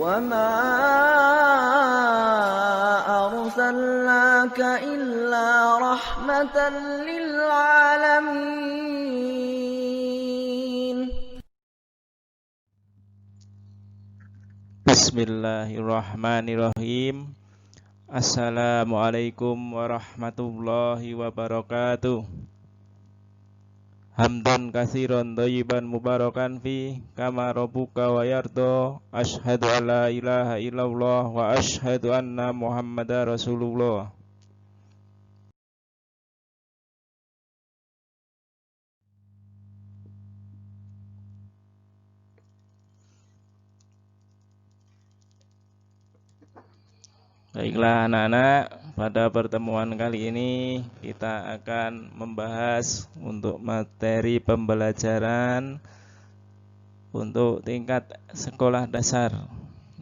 وَمَا أَرْسَلْنَاكَ إِلَّا رَحْمَةً لِلْعَالَمِينَ. Bismillahirrahmanirrahim. Assalamualaikum warahmatullahi wabarakatuh. Hamdan katsiran thayyiban mubarakan fi kama rabbuka wa yarda. Asyhadu an la ilaha illallah wa asyhadu anna Muhammadar Rasulullah. Baiklah anak-anak, pada pertemuan kali ini kita akan membahas untuk materi pembelajaran untuk tingkat sekolah dasar,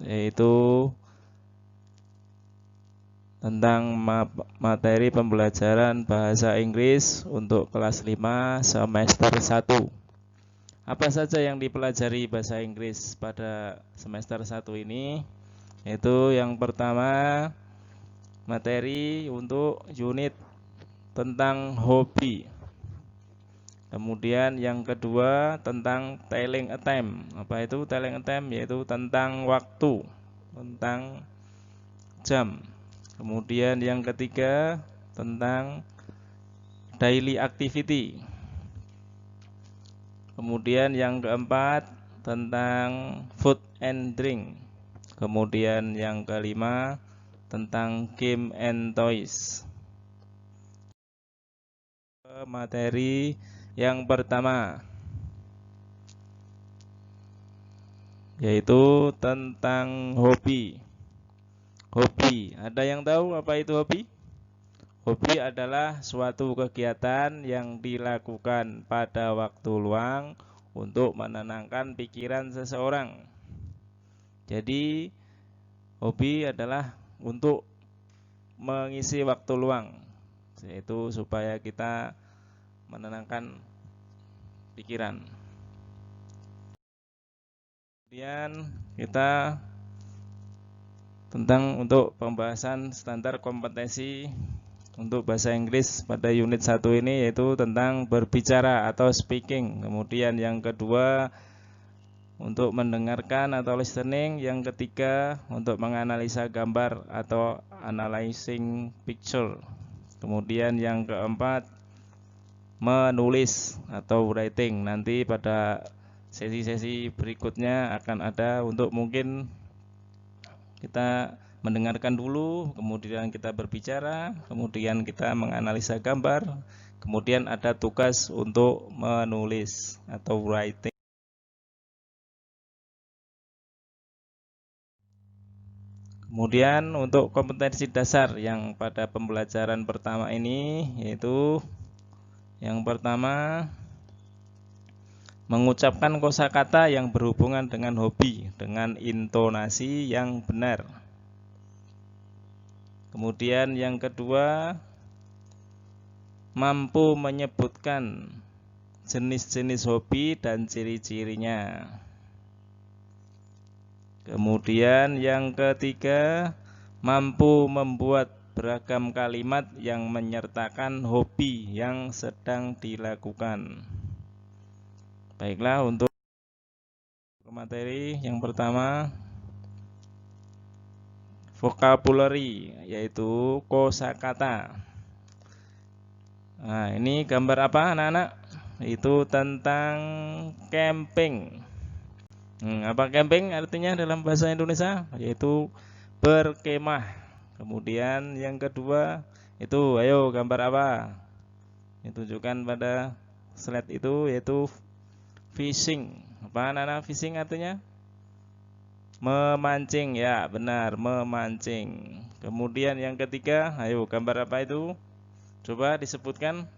yaitu tentang materi pembelajaran bahasa Inggris untuk kelas 5 semester 1. Apa saja yang dipelajari bahasa Inggris pada semester 1 ini? Yaitu yang pertama, materi untuk unit tentang hobi. Kemudian yang kedua tentang telling a time. Apa itu telling a time? Yaitu tentang waktu, tentang jam. Kemudian yang ketiga tentang daily activity. Kemudian yang keempat tentang food and drink. Kemudian yang kelima tentang game and toys. Materi yang pertama yaitu tentang hobi. Hobi, ada yang tahu apa itu hobi? Hobi adalah suatu kegiatan yang dilakukan pada waktu luang untuk menenangkan pikiran seseorang. Jadi hobi adalah untuk mengisi waktu luang, yaitu supaya kita menenangkan pikiran. Kemudian kita tentang untuk pembahasan standar kompetensi untuk bahasa Inggris pada unit 1 ini, yaitu tentang berbicara atau speaking. Kemudian yang kedua untuk mendengarkan atau listening. Yang ketiga untuk menganalisa gambar atau analyzing picture. Kemudian yang keempat menulis atau writing. Nanti pada sesi-sesi berikutnya akan ada untuk mungkin kita mendengarkan dulu, kemudian kita berbicara, kemudian kita menganalisa gambar, kemudian ada tugas untuk menulis atau writing. Kemudian untuk kompetensi dasar yang pada pembelajaran pertama ini, yaitu yang pertama mengucapkan kosakata yang berhubungan dengan hobi dengan intonasi yang benar. Kemudian yang kedua, mampu menyebutkan jenis-jenis hobi dan ciri-cirinya. Kemudian yang ketiga, mampu membuat beragam kalimat yang menyertakan hobi yang sedang dilakukan. Baiklah, untuk materi yang pertama, vocabulary, yaitu kosakata. Nah, ini gambar apa anak-anak? Itu tentang camping. Apa camping artinya dalam bahasa Indonesia? Yaitu berkemah. Kemudian yang kedua itu, ayo gambar apa? Ditunjukkan pada slide itu, yaitu fishing. Apa anak-anak fishing artinya? Memancing, ya benar, memancing. Kemudian yang ketiga, ayo gambar apa itu? Coba disebutkan.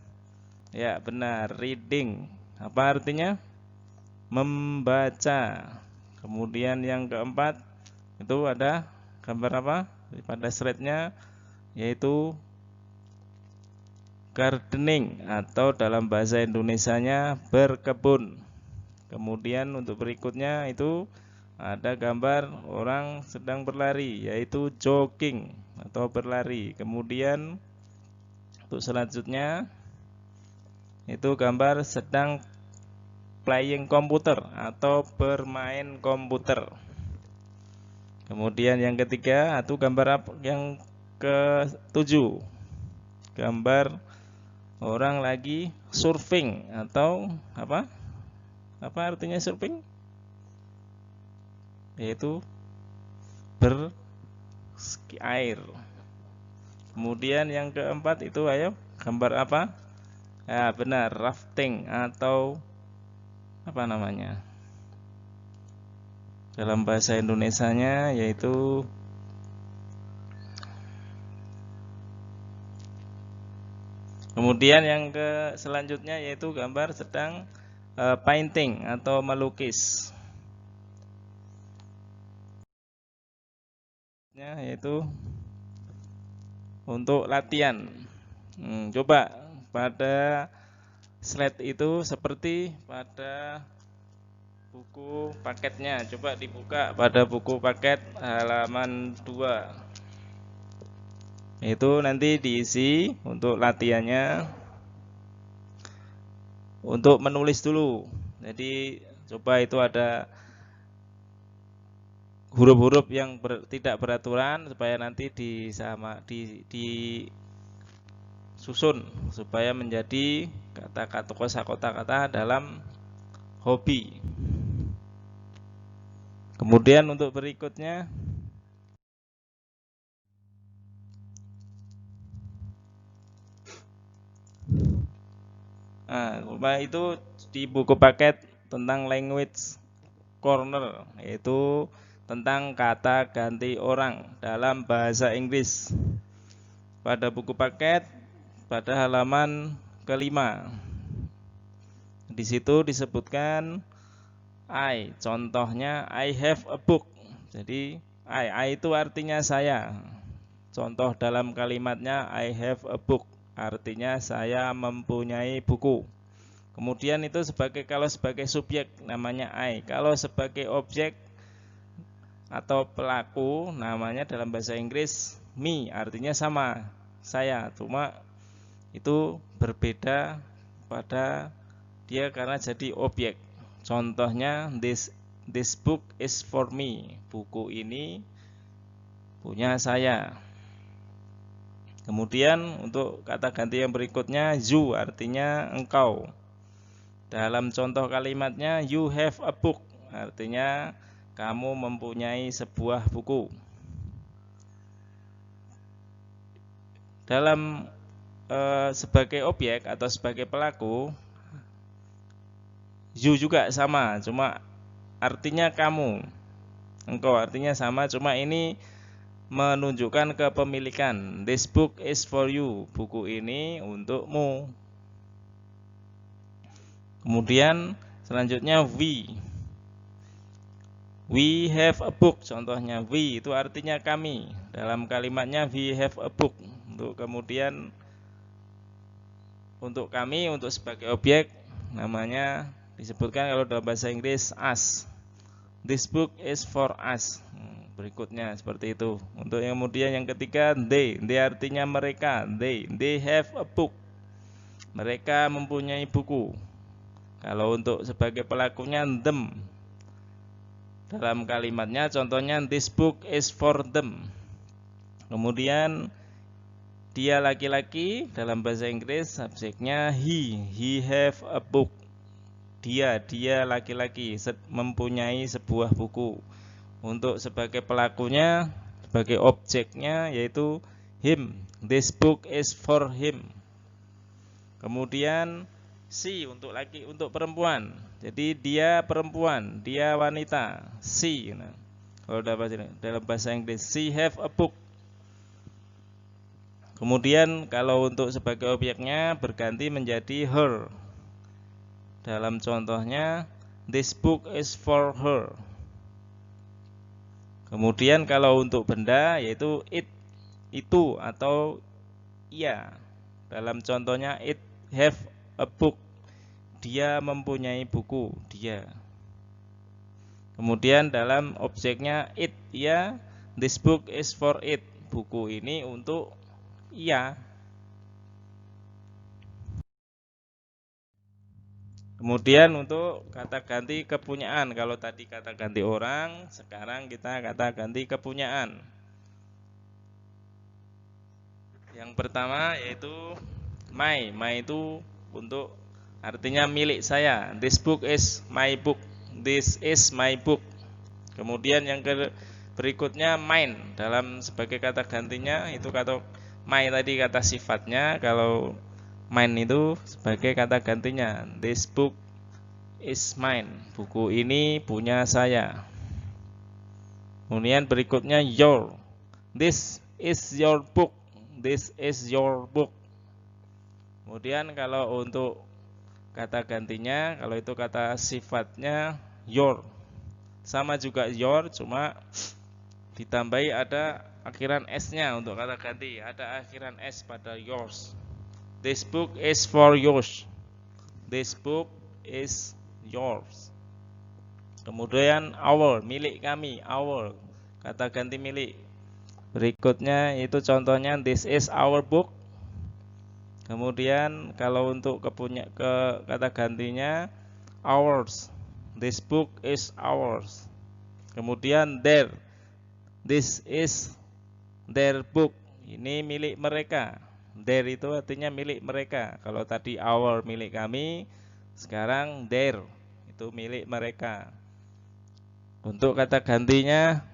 Ya benar, reading. Apa artinya? Membaca. Kemudian yang keempat itu ada gambar apa pada slide-nya, yaitu gardening atau dalam bahasa Indonesianya berkebun. Kemudian untuk berikutnya itu ada gambar orang sedang berlari, yaitu jogging atau berlari. Kemudian untuk selanjutnya itu gambar sedang playing komputer atau bermain komputer. Kemudian yang ketiga itu gambar apa? Yang ke-7, gambar orang lagi surfing atau apa? Apa artinya surfing? Yaitu berski air. Kemudian yang keempat itu ayo gambar apa? Ya benar, rafting atau apa namanya? Dalam bahasa Indonesianya yaitu kemudian yang ke selanjutnya yaitu gambar sedang painting atau melukis. Yaitu untuk latihan. Coba pada slide itu seperti pada buku paketnya, coba dibuka pada buku paket halaman 2. Itu nanti diisi untuk latihannya, untuk menulis dulu. Jadi coba itu ada huruf-huruf yang tidak beraturan supaya nanti disusun supaya menjadi kata-kata kosakata dalam hobi. Kemudian untuk berikutnya itu di buku paket tentang language corner, yaitu tentang kata ganti orang dalam bahasa Inggris. Pada buku paket pada halaman ke-5. Di situ disebutkan I, contohnya I have a book. Jadi I itu artinya saya. Contoh dalam kalimatnya I have a book, artinya saya mempunyai buku. Kemudian itu kalau sebagai subjek namanya I. Kalau sebagai objek atau pelaku namanya dalam bahasa Inggris me, artinya sama, saya. Cuma itu berbeda pada dia karena jadi objek. Contohnya this book is for me. Buku ini punya saya. Kemudian untuk kata ganti yang berikutnya you, artinya engkau. Dalam contoh kalimatnya you have a book, artinya kamu mempunyai sebuah buku. Dalam sebagai objek atau sebagai pelaku you juga sama, cuma artinya kamu, engkau artinya sama, cuma ini menunjukkan kepemilikan. This book is for you, buku ini untukmu. Kemudian selanjutnya we have a book, contohnya we itu artinya kami. Dalam kalimatnya we have a book. Kemudian untuk kami, untuk sebagai objek namanya disebutkan kalau dalam bahasa Inggris us. This book is for us. Berikutnya seperti itu. Untuk yang kemudian yang ketiga they artinya mereka. They have a book. Mereka mempunyai buku. Kalau untuk sebagai pelakunya them. Dalam kalimatnya contohnya this book is for them. Kemudian dia laki-laki, dalam bahasa Inggris subjeknya he have a book. Dia laki-laki mempunyai sebuah buku. Untuk sebagai pelakunya, sebagai objeknya yaitu him. This book is for him. Kemudian she untuk perempuan. Jadi dia perempuan, dia wanita. She. Kalau dalam bahasa Inggris she have a book. Kemudian kalau untuk sebagai objeknya berganti menjadi her. Dalam contohnya this book is for her. Kemudian kalau untuk benda yaitu it, itu atau ia. Dalam contohnya it have a book. Dia mempunyai buku, dia. Kemudian dalam objeknya it, ya, this book is for it. Buku ini untuk ia. Kemudian untuk kata ganti kepunyaan, kalau tadi kata ganti orang, sekarang kita kata ganti kepunyaan. Yang pertama yaitu my. My itu untuk artinya milik saya. This book is my book. This is my book. Kemudian yang berikutnya mine, dalam sebagai kata gantinya itu kata my tadi kata sifatnya, kalau mine itu sebagai kata gantinya. This book is mine. Buku ini punya saya. Kemudian berikutnya your. This is your book. This is your book. Kemudian kalau untuk kata gantinya, kalau itu kata sifatnya your. Sama juga your, cuma ditambahi ada akhiran s-nya untuk kata ganti. Ada akhiran s pada yours. This book is for yours. This book is yours. Kemudian our, milik kami, our, kata ganti milik. Berikutnya itu contohnya this is our book. Kemudian kalau untuk kata gantinya ours. This book is ours. Kemudian their. This is their book. Ini milik mereka. Their itu artinya milik mereka. Kalau tadi our milik kami, sekarang their itu milik mereka. Untuk kata gantinya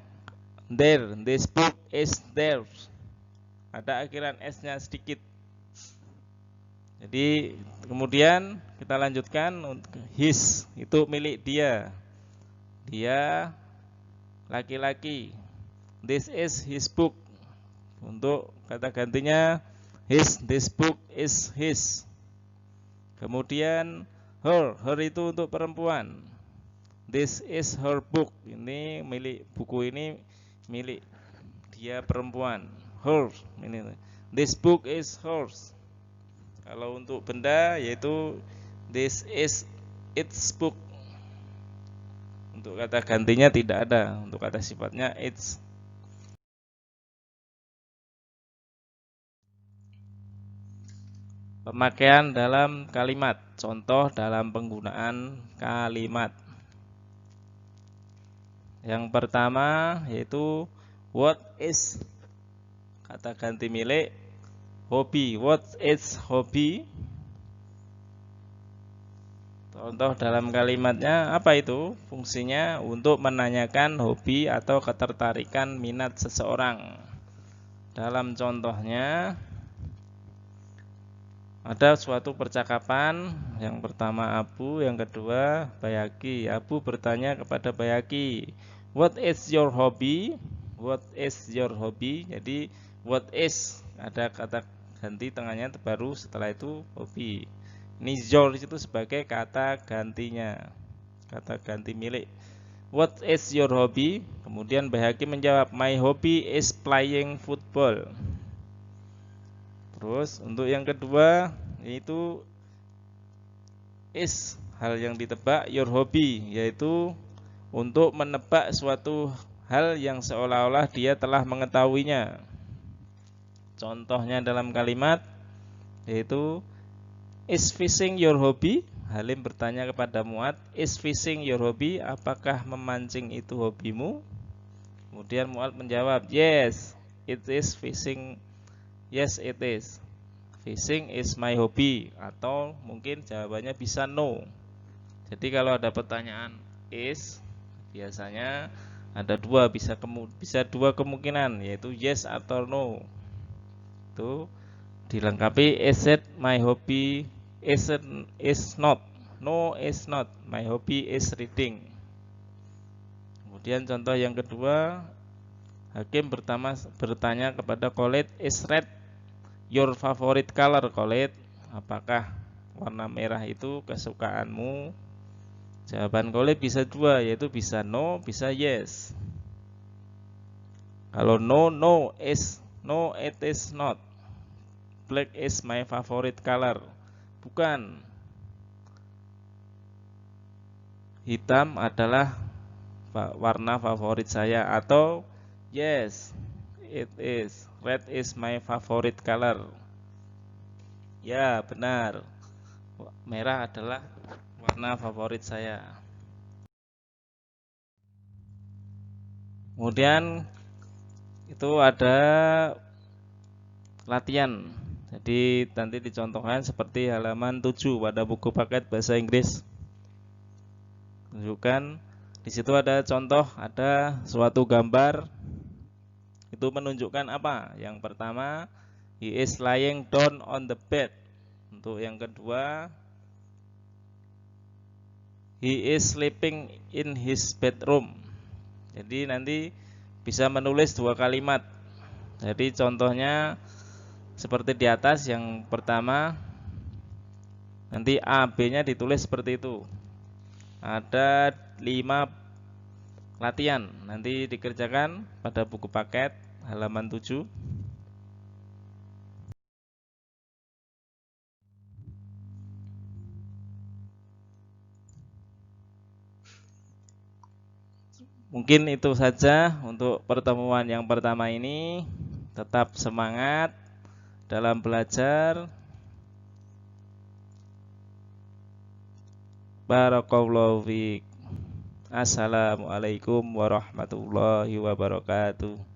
their. This book is theirs. Ada akhiran s-nya sedikit. Jadi kemudian kita lanjutkan, his itu milik dia. Dia laki-laki. This is his book. Untuk kata gantinya his, this book is his. Kemudian her, her itu untuk perempuan. This is her book. Ini milik, buku ini milik dia perempuan. Her ini. This book is hers. Kalau untuk benda yaitu this is its book. Untuk kata gantinya tidak ada. Untuk kata sifatnya its. Pemakaian dalam kalimat. Contoh dalam penggunaan kalimat. Yang pertama yaitu what is, kata ganti milik hobby. What is hobby? Contoh dalam kalimatnya apa itu? Fungsinya untuk menanyakan hobi atau ketertarikan minat seseorang. Dalam contohnya ada suatu percakapan, yang pertama Abu, yang kedua Bayaki. Abu bertanya kepada Bayaki, what is your hobby? What is your hobby? Jadi what is ada kata ganti tengahnya baru setelah itu hobby. Ini your itu sebagai kata gantinya, kata ganti milik. What is your hobby? Kemudian Bayhaqi menjawab, my hobby is playing football. Terus untuk yang kedua yaitu is, hal yang ditebak, your hobby, yaitu untuk menebak suatu hal yang seolah-olah dia telah mengetahuinya. Contohnya dalam kalimat yaitu is fishing your hobby? Halim bertanya kepada Mu'ad, is fishing your hobby? Apakah memancing itu hobimu? Kemudian Mu'ad menjawab, yes, it is fishing. Yes, it is. Fishing is my hobby. Atau mungkin jawabannya bisa no. Jadi kalau ada pertanyaan is, biasanya ada dua, bisa dua kemungkinan, yaitu yes atau no. Itu dilengkapi is it my hobby, is not, no is not, my hobby is reading. Kemudian contoh yang kedua, Hakim bertanya kepada Khalid, is red your favorite color? Khalid, apakah warna merah itu kesukaanmu? Jawaban Khalid bisa dua, yaitu bisa no, bisa yes. Kalau no, no it is not. Black is my favorite color. Bukan. Hitam adalah warna favorit saya, atau yes, it is. Red is my favorite color. Ya, benar. Merah adalah warna favorit saya. Kemudian itu ada latihan. Jadi nanti dicontohkan seperti halaman 7 pada buku paket bahasa Inggris. Tunjukkan di situ ada contoh, ada suatu gambar. Itu menunjukkan apa? Yang pertama, he is lying down on the bed. Untuk yang kedua, he is sleeping in his bedroom. Jadi nanti bisa menulis dua kalimat. Jadi contohnya seperti di atas, yang pertama nanti A, B-nya ditulis seperti itu. Ada 5 latihan, nanti dikerjakan pada buku paket halaman 7. Mungkin itu saja untuk pertemuan yang pertama ini. Tetap semangat dalam belajar. Barakallahu fiik. Assalamualaikum warahmatullahi wabarakatuh.